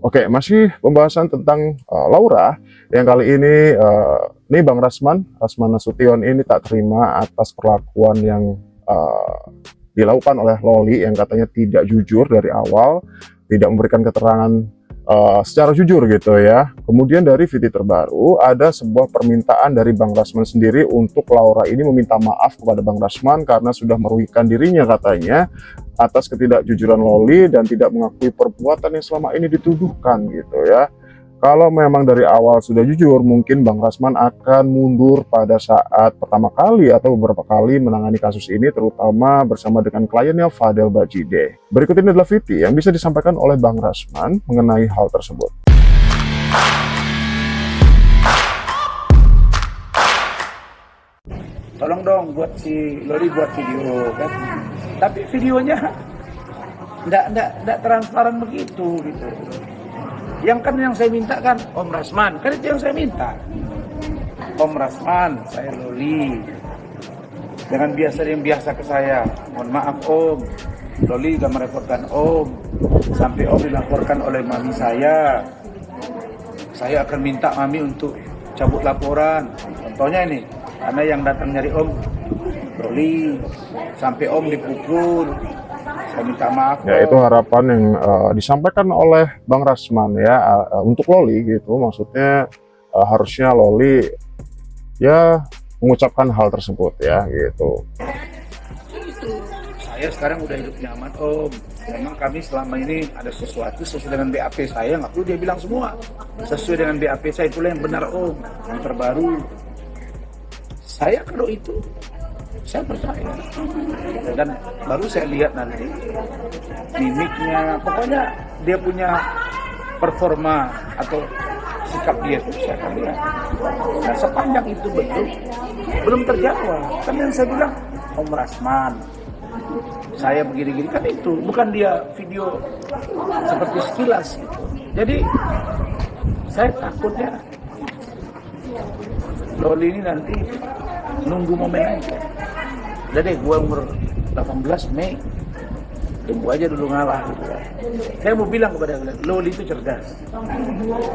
Oke, masih pembahasan tentang Laura yang kali ini Bang Rasman Nasution ini tak terima atas perlakuan yang dilakukan oleh Loli yang katanya tidak jujur dari awal, tidak memberikan keterangan secara jujur gitu ya. Kemudian dari video terbaru ada sebuah permintaan dari Bang Rasman sendiri untuk Laura ini meminta maaf kepada Bang Rasman karena sudah merugikan dirinya katanya atas ketidakjujuran Loli dan tidak mengakui perbuatan yang selama ini dituduhkan gitu ya. Kalau memang dari awal sudah jujur, mungkin Bang Rasman akan mundur pada saat pertama kali atau beberapa kali menangani kasus ini, terutama bersama dengan kliennya Fadel Bajide. Berikut ini adalah video yang bisa disampaikan oleh Bang Rasman mengenai hal tersebut. Tolong dong buat si Loli buat video kan, tapi videonya enggak transparan begitu gitu. Yang kan yang saya minta kan Om Rasman, kan itu yang saya minta. Om Rasman, saya Loli. Jangan biasa ke saya. Mohon maaf Om, Loli udah merepotkan Om. Sampai Om dilaporkan oleh mami saya. Saya akan minta mami untuk cabut laporan. Contohnya ini, karena yang datang nyari Om Loli, sampai Om dipukul. Saya minta maaf. Ya, itu harapan yang disampaikan oleh Bang Rasman ya untuk Loli gitu. Maksudnya harusnya Loli ya mengucapkan hal tersebut ya gitu. Saya sekarang udah hidup nyaman Om. Memang kami selama ini ada sesuatu sesuai dengan BAP saya, nggak perlu dia bilang semua. Sesuai dengan BAP saya, itulah yang benar Om, yang terbaru. Saya kalau itu saya percaya, dan baru saya lihat nanti mimiknya, pokoknya dia punya performa atau sikap dia itu saya akan lihat. Nah, sepanjang itu belum terjawab, kan yang saya bilang Om Rasman, saya begini-gini, kan itu bukan dia video seperti sekilas gitu. Jadi saya takutnya Loli ini nanti nunggu momen aja. Udah deh, gua umur 18 Mei, tunggu aja dulu ngalah gitu kan. Saya mau bilang kepada kalian, Loli itu cerdas.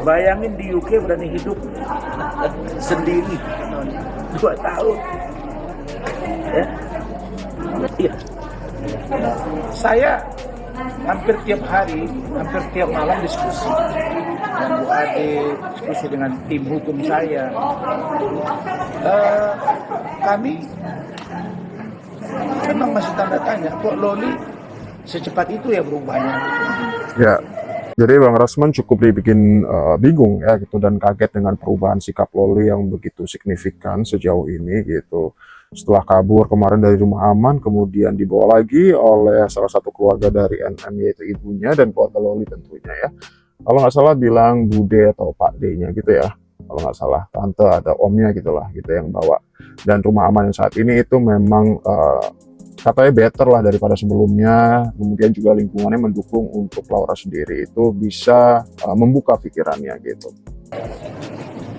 Bayangin di UK berani hidup sendiri 2 tahun. Ya. Iya. Saya hampir tiap hari, hampir tiap malam diskusi dengan Bu Ade, diskusi dengan tim hukum saya. Kami memang masih tanda tanya, kok Loli secepat itu ya berubahnya. Ya, jadi Bang Rasman cukup dibikin bingung ya gitu dan kaget dengan perubahan sikap Loli yang begitu signifikan sejauh ini gitu. Setelah kabur kemarin dari rumah aman, kemudian dibawa lagi oleh salah satu keluarga dari NM, yaitu ibunya dan keluarga Loli tentunya ya. Kalau nggak salah bilang Bude atau Pak D-nya gitu ya. Kalau nggak salah, tante ada omnya gitulah gitu yang bawa. Dan rumah aman yang saat ini itu memang katanya better lah daripada sebelumnya. Kemudian juga lingkungannya mendukung untuk Laura sendiri itu bisa membuka pikirannya gitu.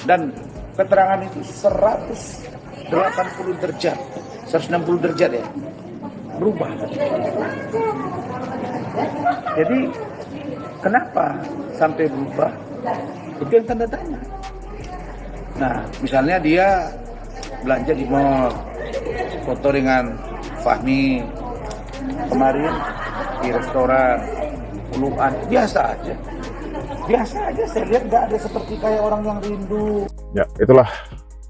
Dan keterangan itu 180 derajat, 160 derajat ya, berubah. Jadi kenapa sampai berubah? Itu yang tanda tanya. Nah, misalnya dia belanja di mall, foto dengan Fahmi, kemarin di restoran, puluhan, biasa aja. Biasa aja, saya lihat nggak ada seperti kayak orang yang rindu. Ya, itulah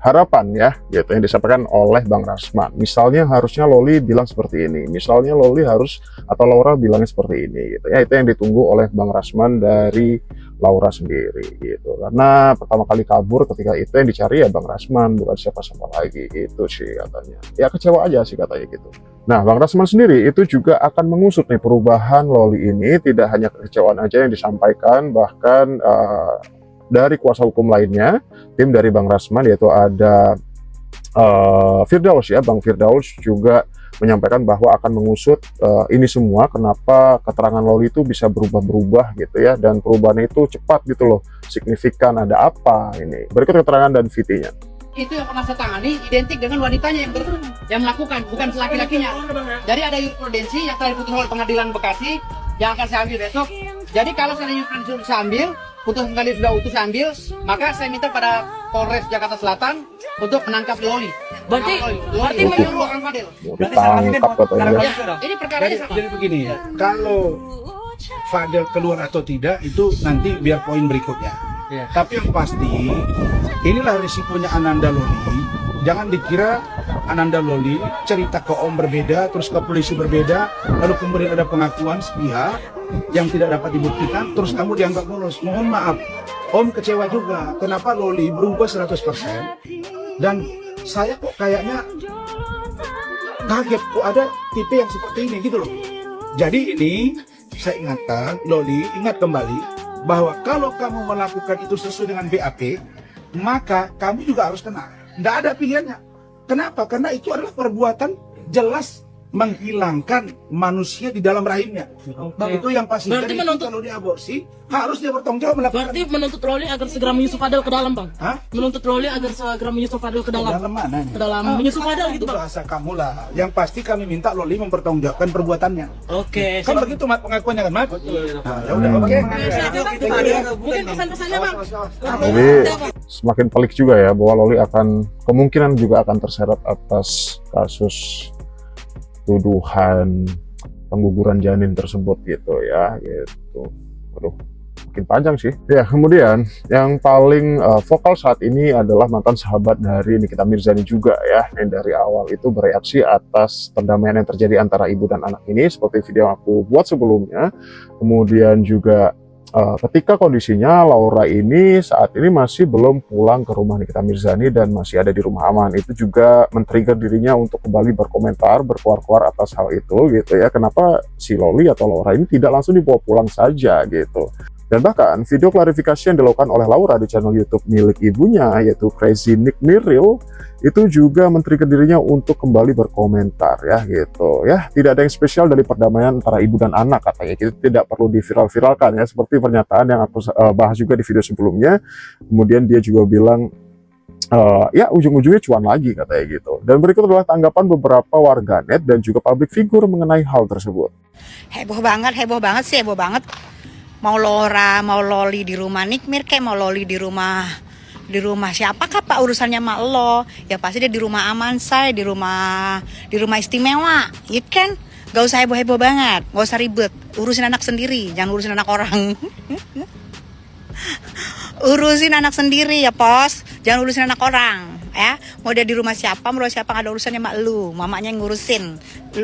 harapan ya gitu yang disampaikan oleh Bang Rasman. Misalnya harusnya Loli bilang seperti ini, misalnya Loli harus atau Laura bilangnya seperti ini gitu ya. Itu yang ditunggu oleh Bang Rasman dari Laura sendiri gitu, karena pertama kali kabur ketika itu yang dicari ya Bang Rasman, bukan siapa-siapa lagi gitu sih katanya. Ya kecewa aja sih katanya gitu. Nah, Bang Rasman sendiri itu juga akan mengusut nih perubahan Loli ini. Tidak hanya kekecewaan aja yang disampaikan, bahkan dari kuasa hukum lainnya, tim dari Bang Rasman yaitu ada Firdaus ya, Bang Firdaus juga menyampaikan bahwa akan mengusut ini semua, kenapa keterangan Loli itu bisa berubah-berubah gitu ya, dan perubahannya itu cepat gitu loh, signifikan, ada apa ini. Berikut keterangan dan VT-nya. Itu yang pernah saya tangani identik dengan wanitanya yang melakukan, bukan laki-lakinya. Jadi ada jurisprudensi yang telah diputus oleh pengadilan Bekasi yang akan saya ambil besok. Jadi kalau seandainya sudah saya ambil, putusan kali sudah utuh saya ambil, maka saya minta pada Polres Jakarta Selatan untuk menangkap Loli. Berarti Loli menyuruh orang Fadil. Ditangkap katanya. Ya, ini perkaranya sama. Jadi begini ya, kalau Fadel keluar atau tidak itu nanti biar poin berikutnya. Tapi yang pasti inilah risikonya Ananda Loli. Jangan dikira Ananda Loli cerita ke Om berbeda, terus ke polisi berbeda, lalu kemudian ada pengakuan sepihak yang tidak dapat dibuktikan, terus kamu dianggap bolos. Mohon maaf, Om kecewa juga. Kenapa Loli berubah 100%? Dan saya kok kayaknya kaget kok ada tipe yang seperti ini gitu loh. Jadi ini saya ingatkan, Loli, ingat kembali bahwa kalau kamu melakukan itu sesuai dengan BAP, maka kamu juga harus kena. Tidak ada pilihannya. Kenapa? Karena itu adalah perbuatan jelas menghilangkan manusia di dalam rahimnya. Itu yang pasti. Berarti Jadi menuntut- kalau diaborsi harus dia bertanggung jawab melakukan. Berarti menuntut Loli agar segera menyusup Fadel ke dalam, Bang. Hah? Menuntut Loli agar segera menyusup Fadel ke dalam. Dalam mana nih? Ke dalam menyusup Fadel gitu, Itu Bang. bahasa kamu lah. Yang pasti kami minta Loli mempertanggungjawabkan perbuatannya. Oke. Kan begitu Mat pengakuannya kan Mat? Nah, ya udah oke. Mungkin pesan-pesannya, Bang. Jadi semakin pelik juga ya bahwa Loli akan kemungkinan juga akan terseret atas kasus tuduhan pengguguran janin tersebut gitu ya gitu. Waduh, makin panjang sih. Ya, kemudian yang paling vokal saat ini adalah mantan sahabat dari Nikita Mirzani juga ya, yang dari awal itu bereaksi atas perdamaian yang terjadi antara ibu dan anak ini seperti video yang aku buat sebelumnya. Kemudian juga ketika kondisinya Laura ini saat ini masih belum pulang ke rumah Nikita Mirzani dan masih ada di rumah aman, itu juga men-trigger dirinya untuk kembali berkomentar, berkuar-kuar atas hal itu gitu ya. Kenapa si Loli atau Laura ini tidak langsung dibawa pulang saja gitu. Dan bahkan video klarifikasi yang dilakukan oleh Laura di channel YouTube milik ibunya yaitu Crazy Nick Miril itu juga men-trigger dirinya untuk kembali berkomentar ya gitu ya. Tidak ada yang spesial dari perdamaian antara ibu dan anak katanya, itu tidak perlu diviral-viralkan ya, seperti pernyataan yang aku bahas juga di video sebelumnya. Kemudian dia juga bilang ya ujung-ujungnya cuan lagi katanya gitu. Dan berikut adalah tanggapan beberapa warganet dan juga public figure mengenai hal tersebut. Heboh banget sih, heboh banget. Mau Laura, mau Loli di rumah Nikmir, kayak mau Loli di rumah siapa Pak urusannya sama lo? Ya pasti dia di rumah aman say, di rumah istimewa, ya kan? Gak usah heboh banget, gak usah ribet, urusin anak sendiri, jangan urusin anak orang. Urusin anak sendiri ya pos, jangan urusin anak orang ya. Mau dia di rumah siapa nggak ada urusannya sama lu, mamanya yang ngurusin,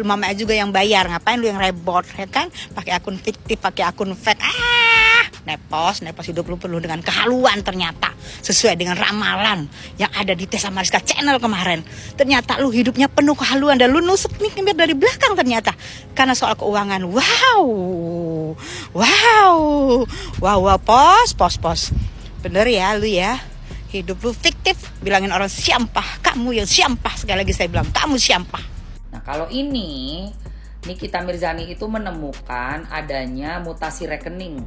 mamanya juga yang bayar, ngapain lu yang repot ya kan? Pakai akun fiktif, pakai akun fake, nepos hidup lu penuh dengan kehaluan. Ternyata sesuai dengan ramalan yang ada di Tessa Mariska channel kemarin, ternyata lu hidupnya penuh kehaluan dan lu nusuk nih dari belakang ternyata karena soal keuangan. Wow pos bener ya lu ya, hidup lu fiktif, bilangin orang siampah, kamu yang siampah, sekali lagi saya bilang kamu siampah. Nah, kalau ini Nikita Mirzani itu menemukan adanya mutasi rekening.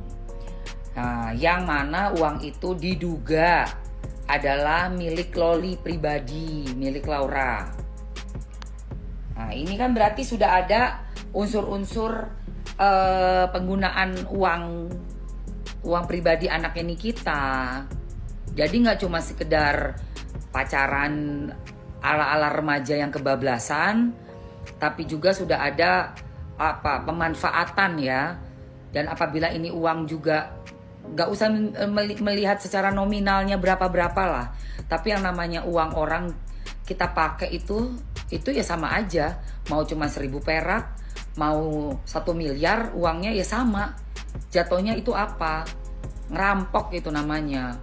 Nah, yang mana uang itu diduga adalah milik Loli pribadi, milik Laura. Nah, ini kan berarti sudah ada unsur-unsur penggunaan uang pribadi anaknya Nikita. Jadi nggak cuma sekedar pacaran ala-ala remaja yang kebablasan, tapi juga sudah ada pemanfaatan ya. Dan apabila ini uang juga nggak usah melihat secara nominalnya berapa lah, tapi yang namanya uang orang kita pakai itu ya sama aja. Mau cuma 1.000 perak, mau 1 miliar, uangnya ya sama. Jatuhnya itu apa? Ngerampok itu namanya,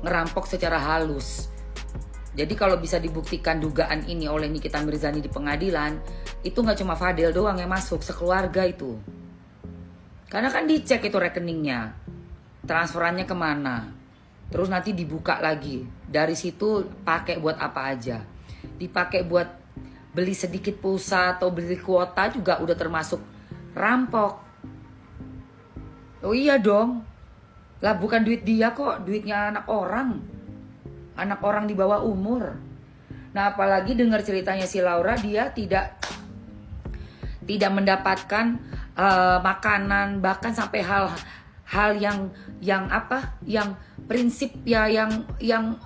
ngerampok secara halus. Jadi kalau bisa dibuktikan dugaan ini oleh Nikita Mirzani di pengadilan, itu nggak cuma Fadel doang yang masuk, sekeluarga itu. Karena kan dicek itu rekeningnya, transferannya kemana, terus nanti dibuka lagi. Dari situ pakai buat apa aja? Dipakai buat beli sedikit pulsa atau beli kuota juga udah termasuk rampok. Oh iya dong, lah bukan duit dia kok, duitnya anak orang di bawah umur. Nah apalagi dengar ceritanya si Laura, dia tidak mendapatkan makanan, bahkan sampai hal yang apa, yang prinsip ya, yang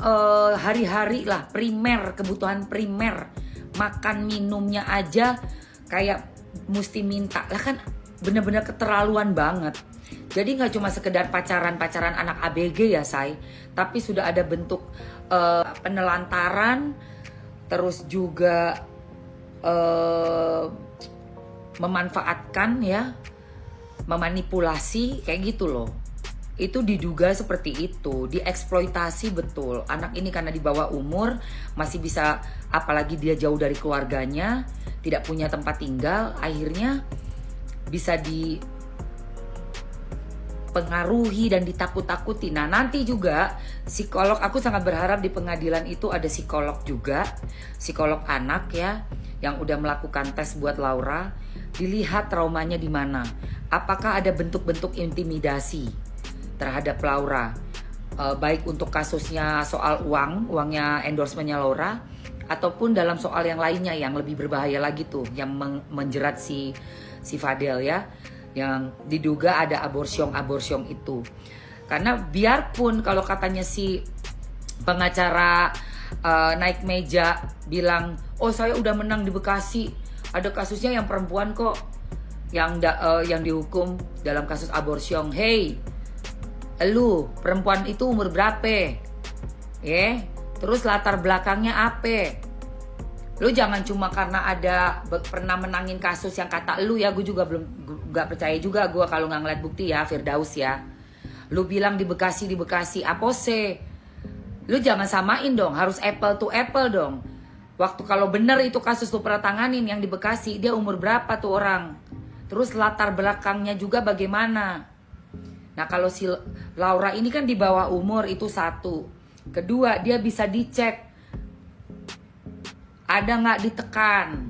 hari-hari lah, primer, kebutuhan primer, makan minumnya aja kayak mesti minta lah, kan bener-bener keterlaluan banget. Jadi nggak cuma sekedar pacaran anak ABG ya say, tapi sudah ada bentuk penelantaran, terus juga memanfaatkan ya, memanipulasi kayak gitu loh. Itu diduga seperti itu, dieksploitasi betul. Anak ini karena di bawah umur, masih bisa, apalagi dia jauh dari keluarganya, tidak punya tempat tinggal, akhirnya bisa dipengaruhi dan ditakut-takuti. Nah nanti juga psikolog, aku sangat berharap di pengadilan itu ada psikolog juga, psikolog anak ya, yang udah melakukan tes buat Laura, dilihat traumanya di mana. Apakah ada bentuk-bentuk intimidasi terhadap Laura, baik untuk kasusnya soal uangnya endorsementnya Laura, ataupun dalam soal yang lainnya yang lebih berbahaya lagi tuh, yang menjerat si Fadel ya, yang diduga ada aborsiong itu. Karena biarpun kalau katanya si pengacara naik meja bilang, oh saya udah menang di Bekasi, ada kasusnya yang perempuan kok yang dihukum dalam kasus aborsiong. Hey, lu perempuan itu umur berapa? Terus latar belakangnya apa? Lu jangan cuma karena ada pernah menangin kasus yang kata lu ya, gue juga gak percaya juga gue kalau nggak ngeliat bukti ya, Firdaus ya. Lu bilang di Bekasi, apa sih? Lu jangan samain dong, harus apple to apple dong. Waktu kalau bener itu kasus lu pernah tanganin yang di Bekasi, dia umur berapa tuh orang? Terus latar belakangnya juga bagaimana? Nah kalau si Laura ini kan di bawah umur, itu satu. Kedua, dia bisa dicek, ada nggak ditekan,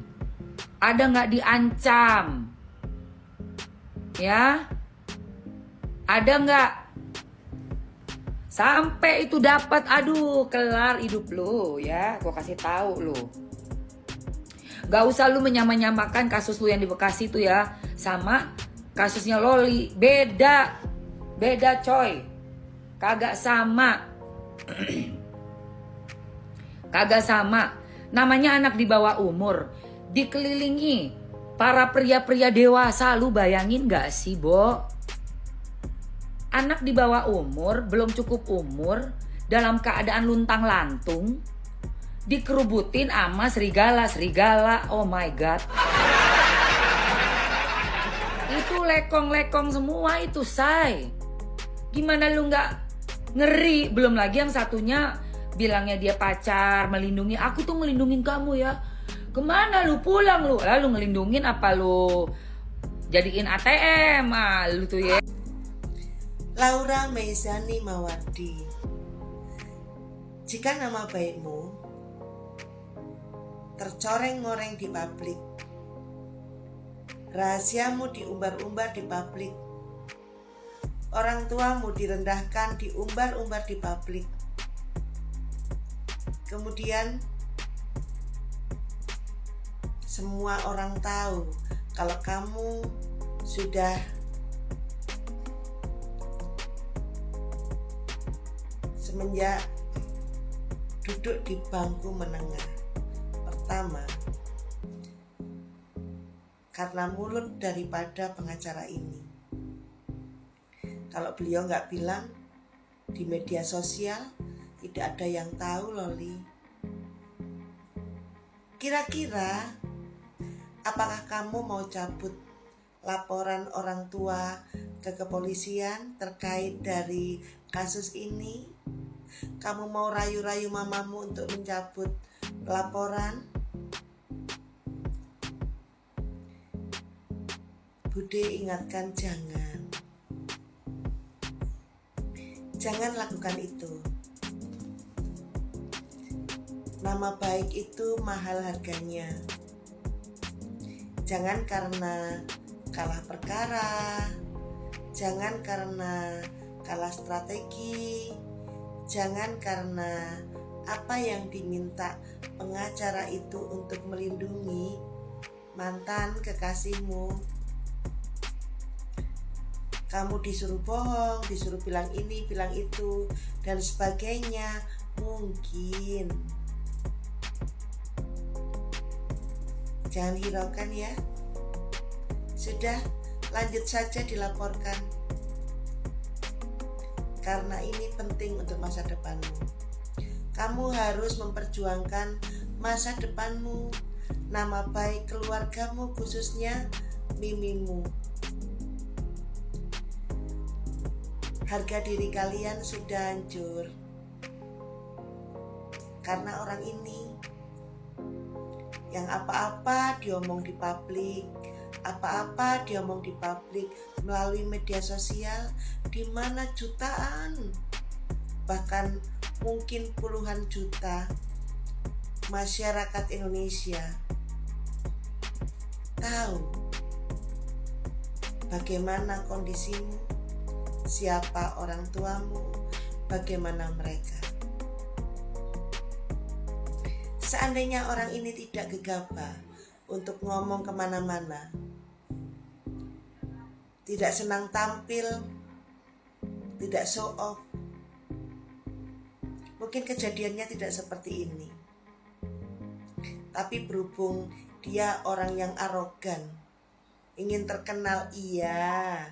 ada nggak diancam, ya, ada nggak sampai itu dapat, aduh kelar hidup lu ya, gua kasih tahu lu. Gak usah lu menyamakan kasus lu yang di Bekasi itu ya sama kasusnya Loli, beda coy, kagak sama. Kagak sama. Namanya anak di bawah umur, dikelilingi para pria-pria dewasa. Lu bayangin gak sih, Bo? Anak di bawah umur, belum cukup umur, dalam keadaan luntang-lantung, dikerubutin sama serigala. Oh my god. Itu lekong-lekong semua itu, say. Gimana lu gak ngeri? Belum lagi yang satunya bilangnya dia pacar, melindungi. Aku tuh melindungin kamu ya. Kemana lu? Pulang lu. Lalu ngelindungin apa lu jadiin ATM? Lu tuh ya. Laura Meizani Mawardi, jika nama baikmu tercoreng-ngoreng di publik, rahasiamu diumbar-umbar di publik, orang tuamu direndahkan, diumbar-umbar di publik, kemudian semua orang tahu kalau kamu sudah semenjak duduk di bangku menengah. Pertama, karena mulut daripada pengacara ini. Kalau beliau nggak bilang di media sosial, tidak ada yang tahu, Loli. Kira-kira apakah kamu mau cabut laporan orang tua ke kepolisian terkait dari kasus ini? Kamu mau rayu-rayu mamamu untuk mencabut laporan? Bude ingatkan, jangan lakukan itu. Nama baik itu mahal harganya. Jangan karena kalah perkara, jangan karena kalah strategi, jangan karena apa yang diminta pengacara itu untuk melindungi mantan kekasihmu. kamu disuruh bohong, disuruh bilang ini, bilang itu, dan sebagainya. Mungkin. Jangan hiraukan ya. Sudah, lanjut saja dilaporkan. Karena ini penting untuk masa depanmu. Kamu harus memperjuangkan masa depanmu, nama baik keluargamu, khususnya mimimu. Harga diri kalian sudah hancur karena orang ini yang apa-apa diomong di publik, apa-apa diomong di publik melalui media sosial, di mana jutaan, bahkan mungkin puluhan juta masyarakat Indonesia tahu bagaimana kondisimu, siapa orang tuamu, bagaimana mereka. Seandainya orang ini tidak gegabah untuk ngomong kemana-mana, tidak senang tampil, tidak show off, mungkin kejadiannya tidak seperti ini. Tapi berhubung dia orang yang arogan, ingin terkenal, iya,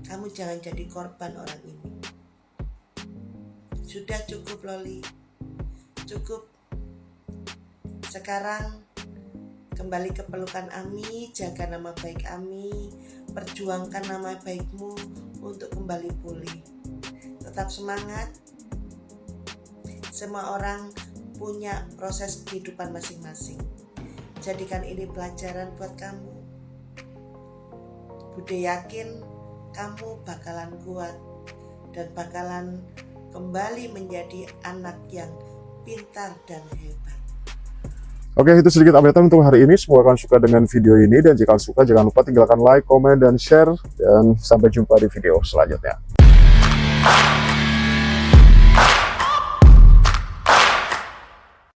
kamu jangan jadi korban orang ini. Sudah cukup Loli, cukup. Sekarang kembali ke pelukan Ami, jaga nama baik Ami, perjuangkan nama baikmu untuk kembali pulih. Tetap semangat. Semua orang punya proses kehidupan masing-masing. Jadikan ini pelajaran buat kamu. Bude yakin kamu bakalan kuat dan bakalan kembali menjadi anak yang pintar dan hebat. Oke, itu sedikit update untuk hari ini. Semoga kalian suka dengan video ini, dan jika suka jangan lupa tinggalkan like, komen, dan share, dan sampai jumpa di video selanjutnya.